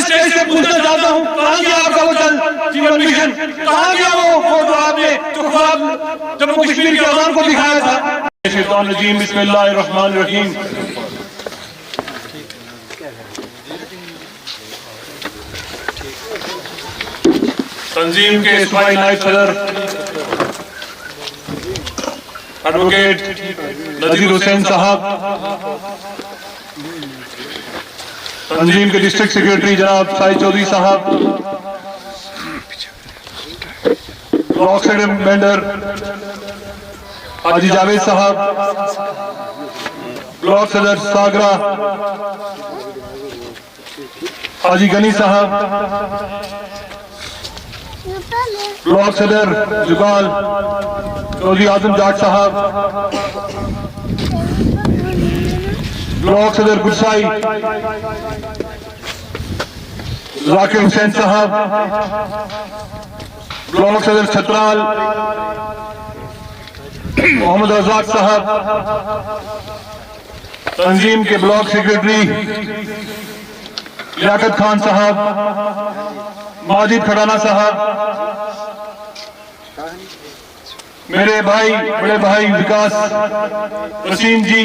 Stage से पूछना चाहता हूँ, कहाँ गया आपका वो जल जीवन मिशन? कहाँ गया वो जो आपने जो ख्वाब जम्मू कश्मीर के अवाम को दिखाया था? शैतान रजीम, बिस्मिल्लाहिर्रहमानिर्रहीम। तंजीम के इस्माइल नायब सदर एडवोकेट नजीर हुसैन साहब, तंजीम के डिस्ट्रिक्ट सेक्रेटरी जनाब साहिद चौधरी साहब, ब्लॉक सेक्रेटरी मेंबर हाजी जावेद साहब, ब्लॉक सदर सागरा हाजी गनी साहब, ब्लॉक सदर जुगाल चौधरी आजम जाट साहब, ब्लॉक सदर गुरसाई जाकिर हुसैन साहब, ब्लॉक सदर छतराल मोहम्मद रजाक साहब, तंजीम के ब्लॉक सेक्रेटरी लियाकत खान साहब, माजिद खड़ाना साहब, मेरे भाई बड़े भाई विकास वसीम जी,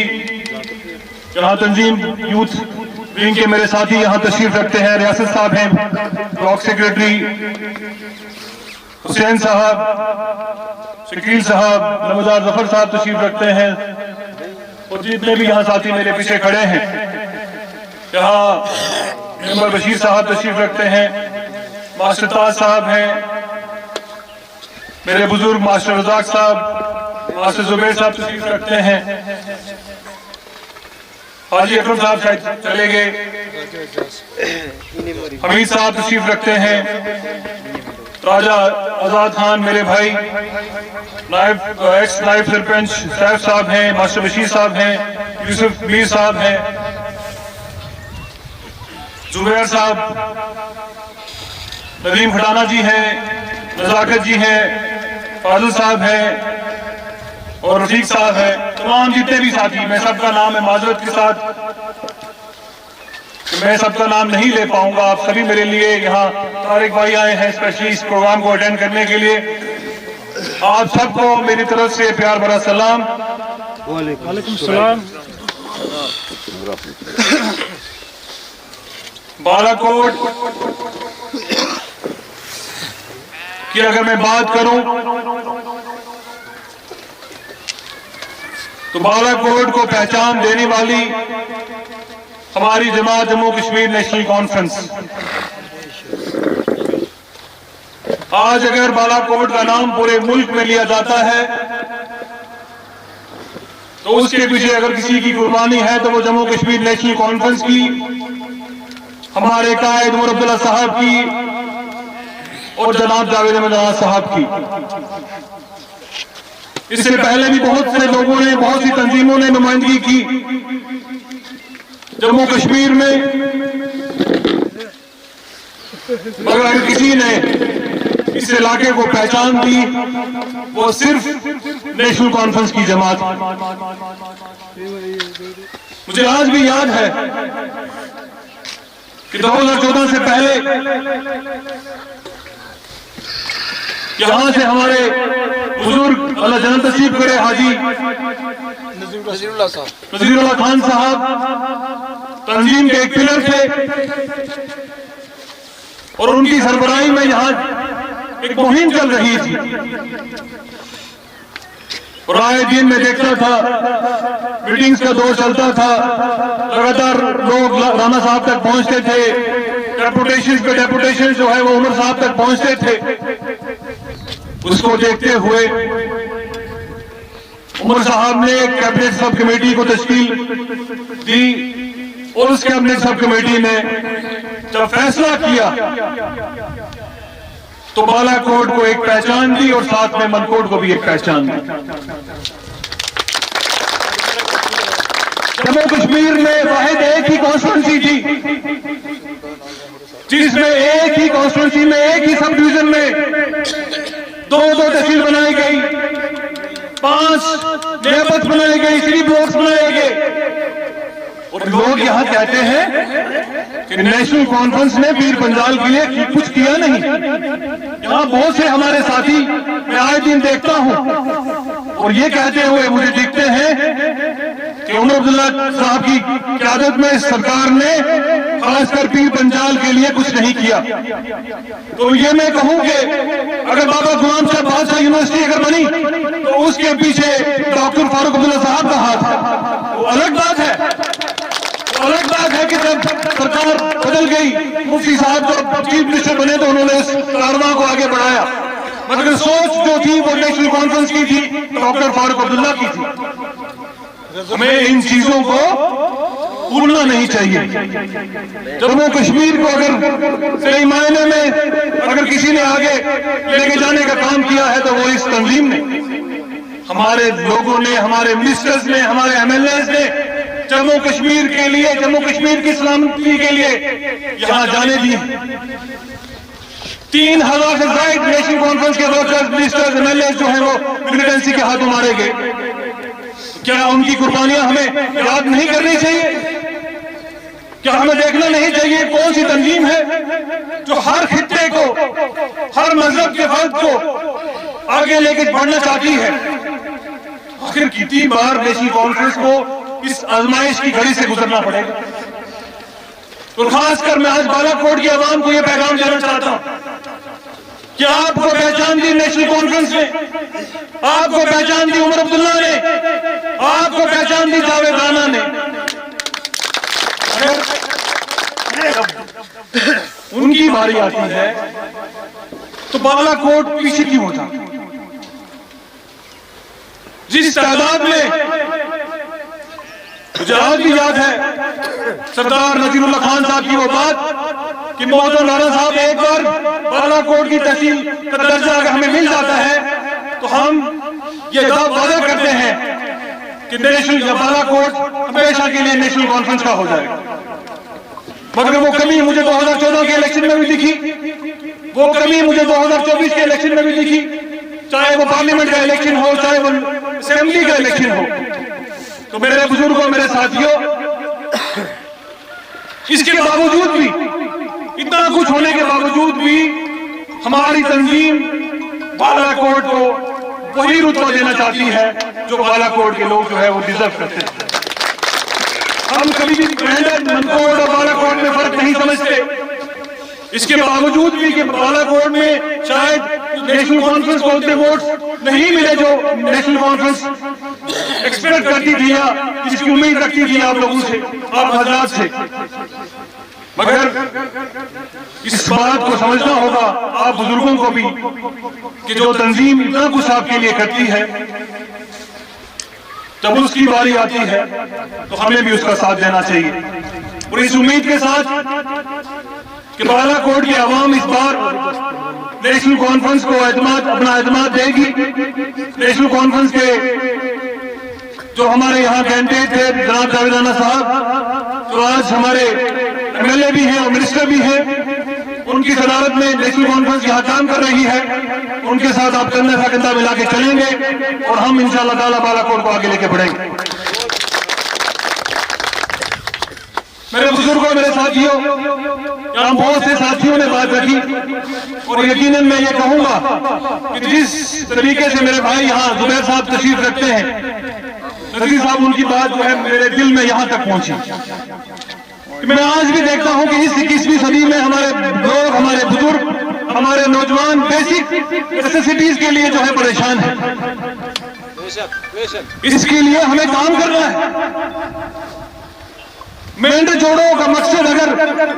यहाँ तंजीम यूथ विंग के मेरे साथी यहाँ तशरीफ रखते हैं, रियासत साहब हैं, ब्लॉक सेक्रेटरी हुसैन साहब, शकील साहब, नमदार जफर साहब तशरीफ रखते हैं, और जितने भी यहाँ साथी मेरे पीछे खड़े हैं, यहाँ मेंबर बशीर साहब तशरीफ रखते हैं, मास्टर ताज साहब हैं, मेरे बुजुर्ग मास्टर रजाक साहब, मास्टर जुबैर साहब तशरीफ रखते हैं, हाजी अकरम साहब शायद चले गए, हमीद साहब तशरीफ रखते हैं, राजा आजाद खान मेरे भाई, नायब एक्स नायब सरपंच सैफ साहब हैं, मास्टर बशीर साहब हैं, यूसुफ मीर साहब हैं, जुबैर साहब, नदीम खटाना जी हैं, नजाकत जी हैं, फाजिल साहब हैं और रफीक साहब हैं, तमाम जितने भी साथी, मैं सबका नाम है माजरत के साथ मैं सबका नाम नहीं ले पाऊंगा। आप सभी मेरे लिए यहाँ तारिक भाई आए हैं स्पेशली इस प्रोग्राम को अटेंड करने के लिए। आप सबको मेरी तरफ से प्यार भरा सलाम। वालेकुम सलाम। बालाकोट की अगर मैं बात करूं तो बालाकोट को पहचान देने वाली हमारी जमात जम्मू कश्मीर नेशनल कॉन्फ्रेंस। आज अगर बालाकोट का नाम पूरे मुल्क में लिया जाता है तो उसके पीछे अगर किसी की कुर्बानी है तो वो जम्मू कश्मीर नेशनल कॉन्फ्रेंस की, हमारे कायद उमर अब्दुल्ला साहब की और जनाब जावेद अहमद साहब की। इससे पहले भी बहुत से लोगों ने, बहुत सी तंजीमों ने नुमाइंदगी की जम्मू कश्मीर में, मगर अगर किसी ने इस इलाके को पहचान दी वो सिर्फ नेशनल कॉन्फ्रेंस की जमात। मुझे आज भी याद है कि 2014 से पहले यहां से हमारे बुजुर्ग अल्लाह जन्नत नसीब करे हाजी नजीरुल्लाह खान साहब तंजीम के एक पिलर थे और उनकी सरबराही में यहाँ एक मुहिम चल रही थी और आए दिन में देखता था, मीटिंग्स का दौर चलता था, लगातार लोग राणा साहब तक पहुंचते थे, डेपुटेशन जो है वो उमर साहब तक पहुंचते थे। उसको देखते हुए उमर साहब ने कैबिनेट सब कमेटी को तश्कील दी और उस कैबिनेट सब कमेटी ने जब फैसला किया तो बालाकोट को एक पहचान दी और साथ में मनकोट को भी एक पहचान दी। जम्मू कश्मीर में वाहिद एक ही कॉन्स्टिट्यूंसी थी जिसमें एक ही कॉन्स्टिट्यूंसी में, एक ही सब डिवीजन में दो तहसील बनाई गई, 5 न्यायपथ बनाई गई, सिटी ब्लॉक्स बनाए गए। और लोग यहां कहते हैं कि नेशनल कॉन्फ्रेंस ने पीर पंजाल के लिए कुछ किया नहीं। यहाँ बहुत से हमारे साथी मैं आए दिन देखता हूँ और ये कहते हुए मुझे दिखते हैं कि उमर अब्दुल्ला साहब की क़यादत में सरकार ने खासकर पीर पंजाल के लिए कुछ नहीं किया। तो ये मैं कहूँ कि अगर बाबा गुलाम शाह बादशाह यूनिवर्सिटी अगर बनी तो उसके पीछे डॉक्टर फारूक अब्दुल्ला साहब का हाथ है। वो अलग बात है कि जब सरकार बदल गई, मुफ्ती साहब जब चीफ मिनिस्टर बने तो उन्होंने इस कारवां को आगे बढ़ाया, मगर सोच जो थी वो नेशनल कॉन्फ्रेंस की थी, डॉक्टर फारूक अब्दुल्ला की थी। हमें इन चीजों को भूलना नहीं चाहिए। जम्मू कश्मीर को अगर सही मायने में अगर किसी ने आगे लेके जाने का काम किया है तो वो इस तंजीम ने, हमारे लोगों ने, हमारे मिनिस्टर्स ने, हमारे एमएलएज ने जम्मू कश्मीर के लिए, जम्मू कश्मीर की सलामती के लिए यहां जाने दिए। 3000 से ज्यादा नेशनल कॉन्फ्रेंस के वर्कर्स, मिनिस्टर्स, एमएलए जो हैं वो मिलिटेंसी के हाथों मारे गए। क्या उनकी कुर्बानियां हमें याद नहीं करनी चाहिए? क्या हमें देखना नहीं चाहिए कौन सी तंजीम है जो हर खित्ते को, हर मजहब के फर्द को आगे लेकर बढ़ना चाहती है? आखिर कितनी बार नेशनल कॉन्फ्रेंस को इस आजमाइश की घड़ी से गुजरना पड़ेगा? और खासकर मैं आज बालाकोट की आवाम को यह पैगाम देना चाहता हूं कि आपको पहचान दी नेशनल कॉन्फ्रेंस ने, आपको पहचान दी उमर अब्दुल्ला ने, आपको पहचान दी जावेद राना ने। उनकी बारी आती है तो बालाकोट पीछे क्यों होता? जिस तादाद में, मुझे आज भी याद है सरदार नजीरुल्लाह खान साहब की वो बात कि मौजूद राणा साहब एक बार बालाकोट की तहसील का दर्जा अगर हमें मिल जाता है तो हम ये वादा करते हैं कि नेशनल या बालाकोट हमेशा के लिए नेशनल कॉन्फ्रेंस का हो जाएगा। मगर वो कमी मुझे 2014 के इलेक्शन में भी दिखी, वो कमी मुझे 2024 के इलेक्शन में भी दिखी, चाहे वो पार्लियामेंट का इलेक्शन हो, चाहे वो असेंबली का इलेक्शन हो। तो मेरे बुजुर्गों, मेरे साथियों, इसके बावजूद भी, इतना कुछ होने के बावजूद भी हमारी तंजीम बालाकोट को वही रुतबा देना चाहती है जो बालाकोट के लोग जो है वो डिजर्व करते हैं। हम कभी भी मनकोट और बालाकोट में फर्क नहीं समझते। इसके बावजूद भी कि बालाकोट में शायद नेशनल कॉन्फ्रेंस को उतने वोट नहीं मिले जो नेशनल कॉन्फ्रेंस एक्सपेक्ट करती थी या जिसकी उम्मीद रखती थी आप लोगों से, आप हजरात से। मगर इस बात को समझना होगा आप बुजुर्गों को भी कि जो तंजीम इतना कुछ आपके लिए करती है, जब उसकी बारी आती है तो हमें भी उसका साथ देना चाहिए। और इस उम्मीद के साथ कि बालाकोट की आवाम इस बार नेशनल कॉन्फ्रेंस को अपना एतमाद देगी। नेशनल कॉन्फ्रेंस के जो हमारे यहाँ कैंडिडेट थे जनाब जावेद राना साहब, जो आज हमारे एमएलए भी हैं और मिनिस्टर भी हैं, उनकी सदारत में नेशनल कॉन्फ्रेंस यहाँ काम कर रही है। उनके साथ आप कंधा से कंधा मिला के चलेंगे और हम इंशाअल्लाह ताला बालाकोट को आगे लेके बढ़ेंगे। मेरे बुजुर्गों, मेरे साथियों, यहाँ बहुत से साथियों ने बात रखी और यकीनन मैं ये कहूंगा कि जिस तरीके से मेरे भाई यहाँ जुबैर साहब तशरीफ रखते हैं, नजीर साहब, उनकी बात जो है मेरे दिल में यहाँ तक पहुंची। मैं आज भी देखता हूँ कि इस 21वीं सदी में हमारे लोग, हमारे बुजुर्ग, हमारे नौजवान बेसिक नेसेसिटीज के लिए जो है परेशान है। इसके लिए हमें काम करना है। मेंढर जोड़ो का मकसद अगर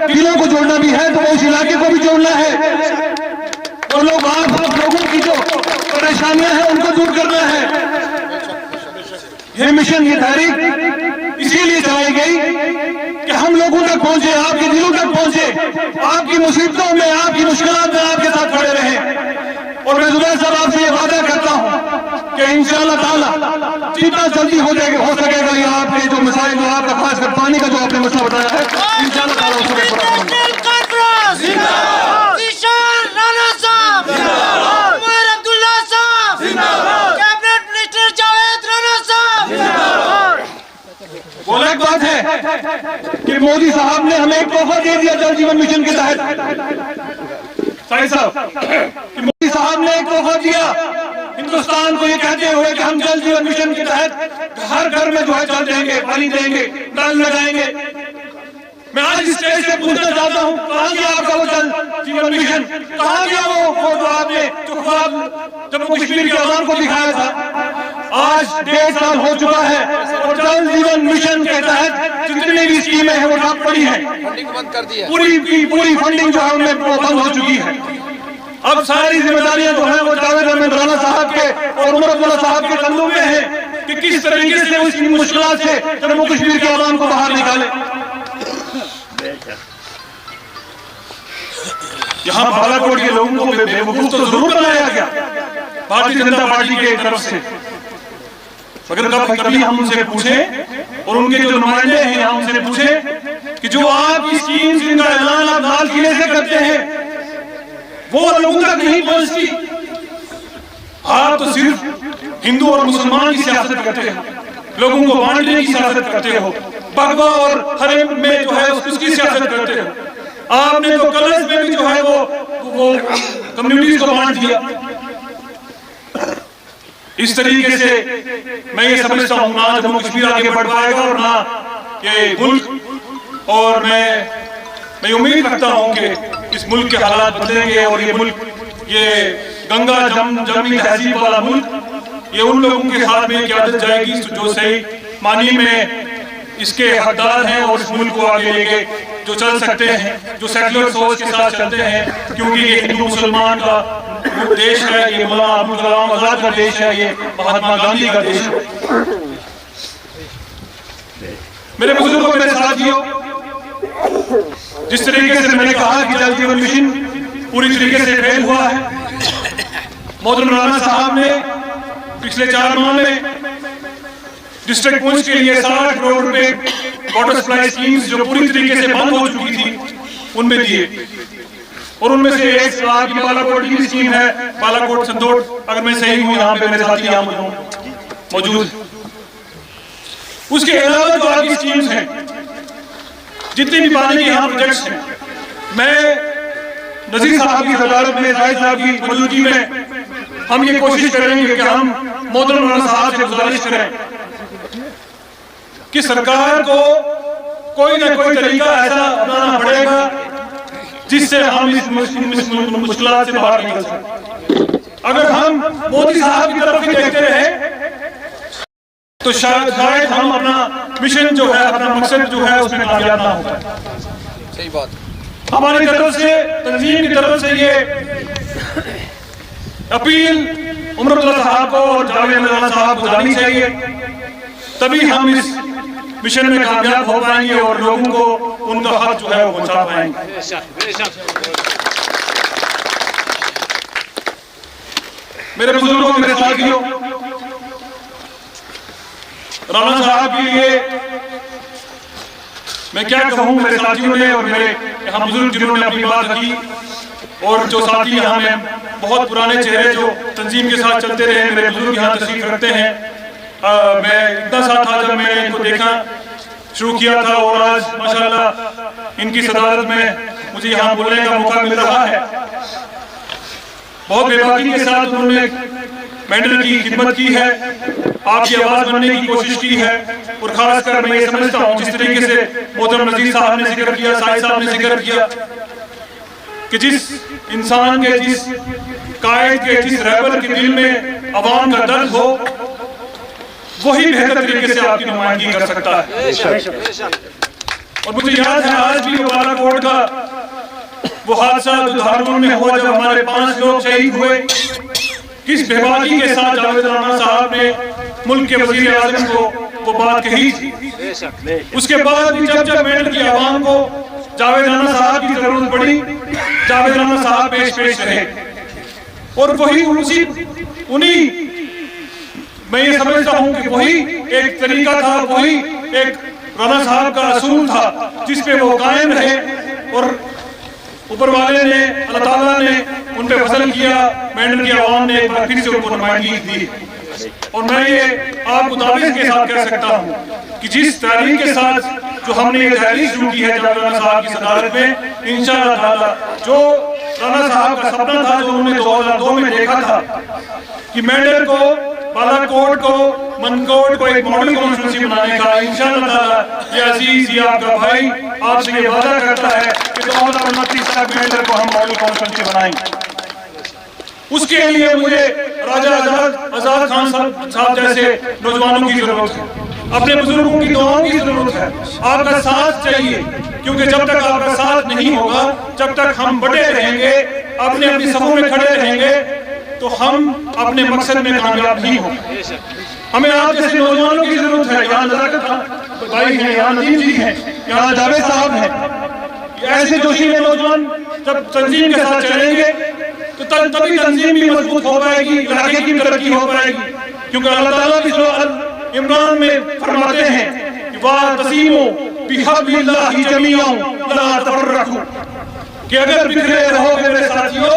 दिलों को जोड़ना भी है तो वो इस इलाके को भी जोड़ना है और लोग आप लोगों की जो परेशानियां हैं उनको दूर करना है। ये मिशन, ये तहरीक इसीलिए चलाई गई कि हम लोगों तक पहुंचे, आपके दिलों तक पहुंचे, आपकी मुसीबतों में, आपकी मुश्किलात में आपके साथ खड़े रहे। और मैं जुबैर साहब आपसे ये वादा करता हूं कि इंशाअल्लाह ताला जितना जल्दी हो सकेगा ये आपके जो मसाइल, जो आपका खासकर पानी का जो आपने मसला बताया है, इंशाअल्लाह ताला उसको पूरा करेंगे। वो अलग बात है कि मोदी साहब ने हमें एक तोहफा दे दिया जल जीवन मिशन के तहत। साहिब साहब, कि मोदी साहब ने एक तोहफा दिया हिंदुस्तान को ये कहते हुए कि हम जल जीवन मिशन के तहत हर घर में जो है जल देंगे, पानी देंगे, नल लगाएंगे। मैं आज इस स्टेज से पूछना चाहता हूँ, कहाँ गया आपका वो जल जीवन मिशन? कहाँ गया वो जो आपने जो ख्वाब जम्मू कश्मीर के आवाम को दिखाया था? आज 1.5 साल हो चुका है और जल जीवन मिशन के तहत जितनी भी स्कीमें हैं वो ठप पड़ी हैं, बंद कर दी है। पूरी फंडिंग जो है उनमें बंद हो चुकी है। अब सारी जिम्मेदारियां जो है वो जावेद अहमद राणा साहब के और उमर अब्दुल्ला साहब के कंधों में है कि किस तरीके से उस मुश्किलात से जम्मू कश्मीर के आवाम को बाहर निकाले। यहाँ बालाकोट के लोगों को बेवकूफ तो जरूर बनाया गया भारतीय जनता पार्टी के तरफ से, मगर कभी हम उनसे पूछे और उनके जो नुमाइंदे हैं यहाँ उनसे पूछे कि जो आपकी स्कीम जिनका ऐलान आप लाल किले से करते हैं वो लोगों तक नहीं पहुंचती। आप तो सिर्फ हिंदू और मुसलमान की सियासत करते हो, लोगों को बांटने की सियासत करते हो, भगवा और हरेम में जो है उसकी सियासत करते हो। आपने तो कलर्स में भी जो है वो कम्युनिटीज को बांट दिया। इस तरीके से मैं ये समझता हूँ ना जम्मू कश्मीर आगे बढ़ पाएगा और ना ये मुल्क। और मैं उम्मीद रखता हूँ कि इस मुल्क के हालात बदलेंगे और ये मुल्क, ये गंगा जमनी तहजीब वाला मुल्क, ये उन लोगों के हाथ में क़यादत जाएगी जो सही मानी में इसके हकदार हैं और इस मुल्क को आगे लेके जो चल सकते हैं, जो सेक्युलर सोच के साथ चलते हैं। क्योंकि ये हिंदू मुसलमान का देश है, ये मौलाना अब्दुल कलाम आजाद का देश है, ये महात्मा गांधी का देश है। मेरे बुजुर्गों, मेरे साथियों, जिस तरीके से मैंने कहा कि जल जीवन मिशन पूरी तरीके से फेल हुआ है, मोहतरम राणा साहब ने पिछले 4 माह में डिस्ट्रिक्ट पुंछ के लिए 60 करोड़ रुपए वाटर सप्लाई स्कीम्स जो पूरी तरीके से बंद हो चुकी थी उनमें दिए। और उनमें से एक आपकी बालाकोट की स्कीम है, बालाकोट संदोट, अगर मैं सही हूँ यहाँ पे मेरे साथी यहाँ मौजूद। उसके अलावा जो आपकी स्कीम्स हैं, जितनी भी पानी के यहाँ प्रोजेक्ट्स हैं, मैं नजीर साहब की सदारत में, जाहिद साहब की मौजूदगी में हम ये कोशिश करेंगे कि हम मोहतरम राणा साहब से गुजारिश करें कि सरकार को कोई ना कोई तरीका ऐसा अपनाना पड़ेगा जिससे हम इस मुश्किलात से बाहर निकल सकें। अगर हम मोदी साहब की तरफ ही देखते रहे तो शायद हम अपना मिशन जो है, अपना मकसद जो है उसमें कामयाब ना हो पाए। सही बात। हमारी तरफ से, तंजीम की तरफ से ये अपील उमर अब्दुल्ला साहब को और जावेद अहमद राणा साहब को जानी चाहिए, तभी हम इस मिशन में कामयाब हो पाएंगे और लोगों को उनका हक जो है वो पहुंचा पाएंगे। मेरे बुजुर्गों, मेरे साथियों, राणा साहब के लिए मैं क्या कहूं, मेरे साथियों ने और मेरे यहाँ बुजुर्ग जिन्होंने अपनी बात रखी और जो साथी यहाँ में बहुत पुराने चेहरे जो तंजीम के साथ चलते रहे, मेरे बुजुर्ग यहाँ तशरीफ रखते हैं। मैं इतना साथ था जब मैंने इनको देखना शुरू किया था और आज माशाल्लाह इनकी सदारत में मुझे यहाँ बोलने का मौका मिल रहा है। बहुत बेबाकी के साथ उन्होंने मेंटल की खिदमत की है, आपकी आवाज बनने की कोशिश की है। और खासकर मैं ये समझता हूँ जिस तरीके से मोहतरम नजीर साहब ने जिक्र किया, साहिब साहब ने जिक्र किया कि जिस इंसान के, जिस कायद के, जिस रहबर के दिल में अवाम का दर्द हो वही बेहतर तरीके से आपकी नुमाइंदगी कर सकता है। और मुझे याद है आज भी बालाकोट का वो हादसा जो धारपुर में हुआ जब हमारे 5 लोग शहीद हुए, किस बेबाकी के साथ जावेद राणा साहब ने मुल्क के वजीर आजम को वो बात कही थी। उसके बाद भी जब मेंढर की आवाम को जावेद राणा साहब की जरूरत पड़ी, जावेद राणा साहब पेश रहे। और वही उन्हीं मैं ये समझता हूँ कि वही एक तरीका था, वही एक राणा साहब का असूल था जिस पे वो कायम रहे और ऊपर वाले ने, अल्लाह ताला ने उन पे फजल किया। मेंढर की आवाम ने एक बार फिर से उनको नुमाइंदगी दी। और मैं ये आपको दावे के साथ कह सकता हूँ कि जिस तारीख के साथ जो हमने ये तहरीक शुरू की है जावेद राना साहब की सदारत में, इंशाअल्लाह ताला जो राना साहब का सपना था, जो उन्होंने 2002 में देखा था कि मेंढर को, बालाकोट को, मनकोट को एक मॉडल कॉन्स्टिट्यूंसी बनाने का, इंशाअल्लाह ताला ये अजीज, ये आपका भाई आपसे ये वादा करता है कि 2029 तक मेंढर को हम मॉडल कॉन्स्टिट्यूंसी बनाएंगे। उसके लिए मुझे राजा आजाद खान साहब जैसे नौजवानों की जरूरत है, अपने बुजुर्गों की दुआओं की जरूरत है, आपका साथ चाहिए, क्योंकि जब तक आपका साथ नहीं होगा, जब तक हम बड़े रहेंगे, अपने अपनी सफों में खड़े रहेंगे, तो हम अपने मकसद में कामयाब नहीं होंगे। हमें आप जैसे नौजवानों की जरूरत है। यहाँ नजाकत भाई हैं, यहाँ नदीम जी हैं, यहाँ जावेद साहब हैं, ऐसे जोशीले नौजवान जब तंजीम के साथ चलेंगे तो तभी तंजीम भी मजबूत हो पाएगी, इलाके की तरक्की हो पाएगी। क्योंकि अल्लाह ताला भी सूरह इमरान में फरमाते हैं कि वातसीमू बिहब्लिल्लाहि जमीअन ला तफर्रकू, कि अगर बिखरे रहोगे मेरे साथियों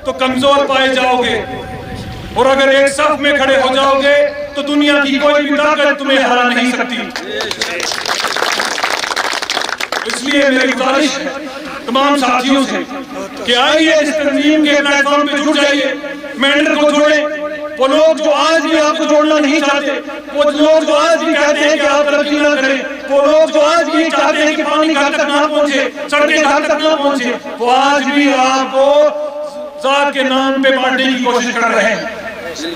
तो कमजोर पाए जाओगे, और अगर एक साथ में खड़े हो जाओगे तो दुनिया की कोई भी ताकत तुम्हें हरा नहीं सकती। इसलिए मेरी गुजारिश है तमाम साथियों से कि आइए इस तंजीम के प्लेटफॉर्म पे जुड़ जाइए, मेंढर को जोड़ें। वो लोग जो आज भी आपको जोड़ना नहीं चाहते, वो लोग जो आज भी कहते हैं कि आप तरक्की ना करें, वो लोग जो आज भी चाहते हैं कि पानी घर तक ना पहुंचे, सड़कें घर तक ना पहुंचे, वो आज भी आपको जात के नाम पे बांटने की कोशिश कर रहे हैं।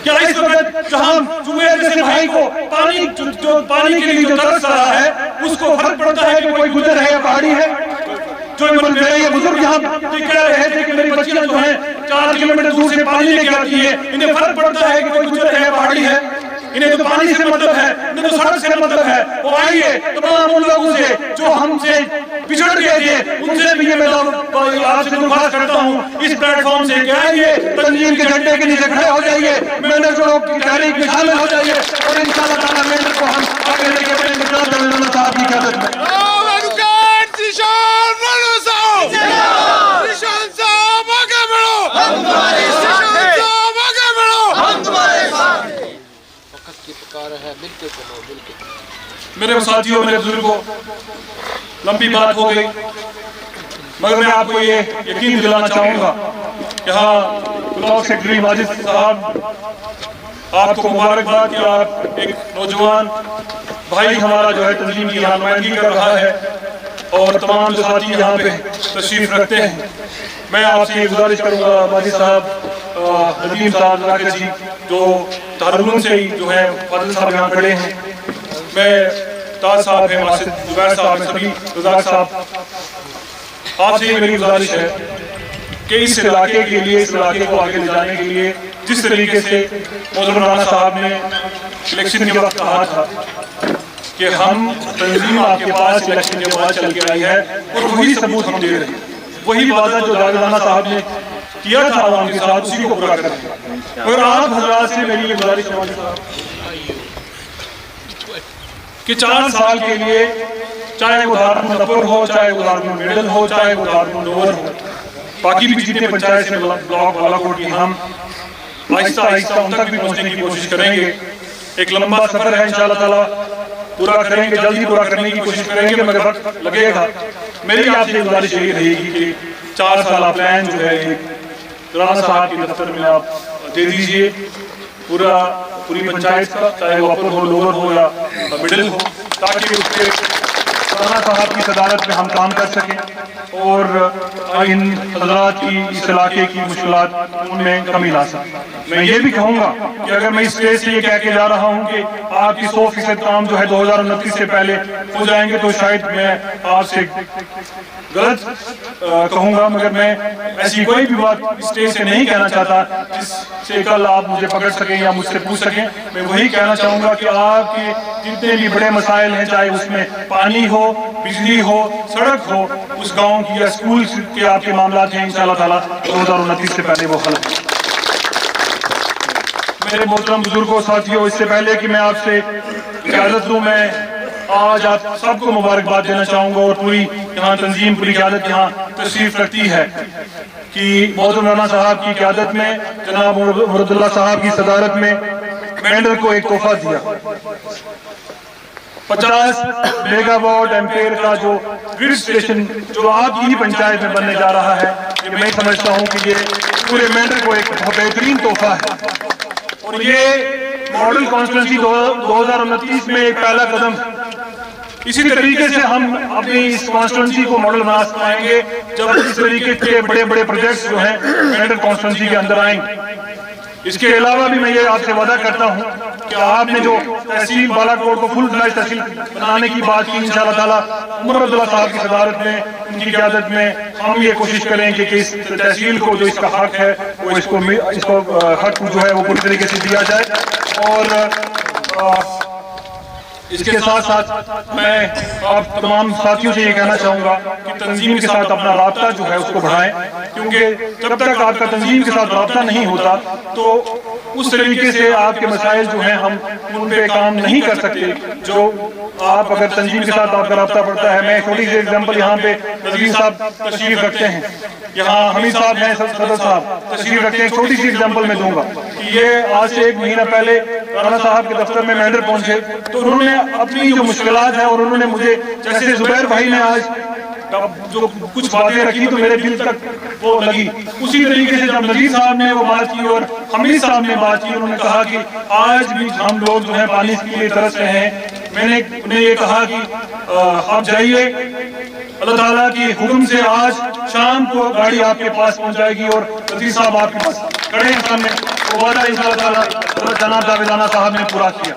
क्या इस वक्त जहां जुबैर जैसे भाई को जो पानी के लिए जो तरस रहा है, उसको फर्क पड़ता है कि कोई गुजर है या पहाड़ी है? जो मेरे ये बुजुर्ग यहाँ कह रहे थे कि मेरी बच्चियां जो हैं 4 किलोमीटर दूर से पानी लेके आती है, इन्हें फर्क पड़ता है कि कोई गुजर है या पहाड़ी है? इन्हें तो पानी से मतलब है, इन्हें तो सड़क से मतलब है। वो आइए तमाम उन लोगों से जो हमसे पिछड़ गए थे, उनसे भी ये मैं आपसे दरख्वास्त करता हूँ इस प्लेटफॉर्म से कि आइए तंजीम के झंडे के नीचे खड़े हो जाइए, मेंढर जोड़ों की तहरीक में शामिल हो जाइए, और इंशाअल्लाह ताला मेंढर को हम आगे लेके बढ़ेंगे जावेद राना साहब की क़यादत में। मेरे साथियों, मेरे बुजुर्गों, लंबी बात हो गई, मगर मैं आपको ये यकीन दिलाना चाहूंगा, यहाँ ब्लॉक सेक्रेटरी माजिद साहब, आपको मुबारकबाद कि आप एक नौजवान भाई हमारा जो है तंजीम की नुमाइंदगी कर रहा है, और तमाम जो साथी यहाँ पे तशरीफ रखते हैं। मैं आपसे ये गुजारिश करूँगा माजिद साहब, नदीम साहब, राकेश जी जो तारुन से ही जो है फाजिल साहब यहाँ खड़े हैं, मैं ताज साहब हैं, मासिद जुबैर साहब हैं, सभी रज़ाक साहब, आपसे ये मेरी गुजारिश है कि इस इलाके के लिए, इस इलाके को आगे ले जाने के लिए जिस तरीके से मौजूदा राना साहब ने इलेक्शन के वक्त कहा था कि हम तंजीम आपके पास इलेक्शन के बाद चल के आई है, और वही सबूत हम दे रहे हैं, वही वादा जो जावेद राना साहब ने किया था आवाम के साथ, उसी को पूरा करें। और आप हजरात से मेरी ये गुजारिश है कि 4 साल के लिए, चाहे वो दारुल मुज़फ़्फ़र हो, चाहे वो दारुल मिडल हो, चाहे वो दारुल नूर हो, बाकी भी जितने पंचायत से ब्लॉक बालाकोट की, हम आहिस्ता आहिस्ता उन तक भी पहुंचने की कोशिश करेंगे। एक लंबा सफर है, इंशाअल्लाह ताला पूरा करेंगे, जल्दी पूरा करने की कोशिश करेंगे, मगर वक्त लगेगा। मेरी आपसे गुजारिश यही रहेगी कि 4 साल प्लान जो है राना साहब के दफ्तर में आप दे दीजिए, पूरी पंचायत का, चाहे वो अपर हो, लोअर हो या मिडिल हो, ताकि उसके राना साहब की सदारत में हम काम कर सकें और इन हजरात की, इस इलाके की मुश्किलात उनमें कमी ला सकें। मैं ये भी कहूँगा कि अगर मैं इस स्टेज से ये कह के जा रहा हूँ कि आपकी 100% काम जो है 2029 से पहले हो जाएंगे, तो शायद मैं आपसे गलत कहूँगा, मगर मैं ऐसी कोई भी बात स्टेज से नहीं कहना चाहता जिससे कल आप मुझे पकड़ सकें या मुझसे पूछ सकें। मैं वही कहना चाहूँगा कि आपके जितने भी बड़े मसाइल हैं, चाहे उसमें पानी हो, बिजली हो, सड़क हो, उस गांव की या स्कूल के आपके मामला हैं, इंशाअल्लाह ताला 2029 से पहले वो हल। मेरे मोहतरम बुजुर्गों, साथियों, इससे पहले कि मैं आपसे इजाजत लूँ, मैं आज आप सबको मुबारकबाद देना चाहूँगा, और पूरी यहाँ तंजीम, पूरी क़यादत यहाँ तशरीफ रखती है कि मौजूदा राना साहब की क़यादत में, जनाब मुरादुल्लाह साहब की सदारत में मेंढर को एक तोहफा दिया। 50 मेगावाट एम्पेयर का जो ग्रिड स्टेशन जो आपकी ही पंचायत में बनने जा रहा है, ये मैं समझता हूं कि ये पूरे मेंढर को एक बेहतरीन तोहफा है। और ये मॉडल कॉन्स्टिट्यूंसी 2029 में एक पहला कदम। इसी तरीके से हम अपनी इस कॉन्स्टिट्यूंसी को मॉडल बना पाएंगे जब इस तरीके के बड़े बड़े प्रोजेक्ट्स जो हैं मेंढर कॉन्स्टिट्यूंसी के अंदर आएंगे। इसके अलावा भी मैं ये आपसे वादा करता हूं कि आपने जो तहसील बालाकोट को फुल फ्लैश तहसील बनाने की बात की, इंशाअल्लाह ताला उमर अब्दुल्ला साहब की सदारत में, उनकी क़यादत में हम ये कोशिश करेंगे कि इस तहसील को जो इसका हक है वो इसको हक जो है वो पूरी तरीके से दिया जाए। और इसके साथ साथ मैं आप तमाम साथियों से ये कहना चाहूँगा कि तंजीम के साथ अपना राब्ता जो है उसको बढ़ाएं, क्योंकि जब तक आपका तंजीम के साथ राब्ता नहीं होता तो उस तरीके से आपके मसाइल जो हैं हम उन पे काम नहीं कर सकते जो आप अगर तंजीम के साथ आपका राब्ता बढ़ता है। मैं छोटी सी एग्जाम्पल यहाँ पे नज़ीर साहब तशरीफ रखते हैं, यहाँ हमीद साहब हैं, सदर साहब तशरीफ रखते हैं। छोटी सी एग्जाम्पल मैं दूंगा कि ये आज से 1 महीना पहले राणा साहब के दफ्तर में मेंढर पहुंचे तो उन्होंने अपनी जो मुश्किलात है और उन्होंने मुझे, जैसे जुबैर भाई ने आज जो कुछ बातें रखी तो मेरे दिल तक वो लगी, उसी तरीके से जब नज़ीर साहब ने वो बात की और हमीद साहब ने बात की, उन्होंने कहा कि आज भी हम लोग जो है पानी के लिए तरस रहे हैं। मैंने उन्हें ये कहा कि आप जाइए, अल्लाह ताला की हुक्म से आज शाम को गाड़ी आपके पास पहुंचाएगी और नज़ीर साहब आपके पास खड़े हैं सामने। तो वादा इंशाअल्लाह ताला जनाब जावेदाना साहब ने पूरा किया।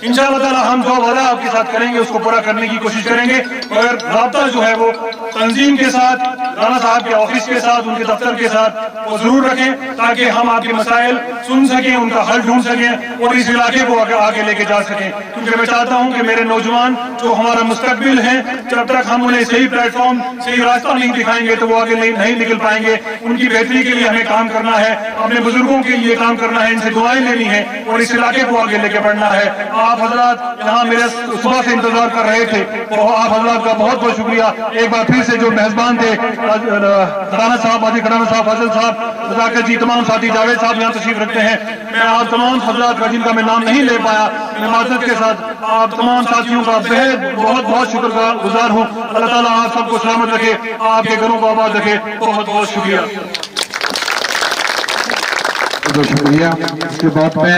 इंशाअल्लाह ताला हम जो वादा आपके साथ करेंगे उसको पूरा करने की कोशिश करेंगे, मगर राब्ता जो है वो तंजीम के साथ, राणा साहब के ऑफिस के साथ, उनके दफ्तर के साथ वो जरूर रखें ताकि हम आपके मसाइल सुन सकें, उनका हल ढूंढ सकें और इस इलाके को आगे लेके जा सकें। क्योंकि मैं चाहता हूं कि मेरे नौजवान जो हमारा मुस्तकबिल है, जब तक हम उन्हें सही प्लेटफॉर्म, सही रास्ता नहीं दिखाएंगे तो वो आगे नहीं निकल पाएंगे। उनकी बेहतरी के लिए हमें काम करना है, अपने बुजुर्गों के लिए काम करना है, इनसे दुआएं लेनी है और इस इलाके को आगे लेके बढ़ना है। आप हजरात यहाँ मेरे सुबह से इंतजार कर रहे थे, तो आप हजरात का बहुत बहुत शुक्रिया। एक बार फिर से जो मेहमान थे, राणा साहब, माजी खड़ाना साहब, फजल साहब, रजाकत जी, तमाम साथी, जावेद साहब यहाँ तशरीफ रखते हैं। मैं आप तमाम हजरात का जिनका मैं नाम नहीं ले पाया, मैं माजरत के साथ आप तमाम साथियों का बहुत बहुत शुक्रगुजार हूँ। अल्लाह ताला आप सबको सलामत रखे, आपके घरों को आबाद रखे। बहुत बहुत शुक्रिया। शुक्रिया। इसके बाद में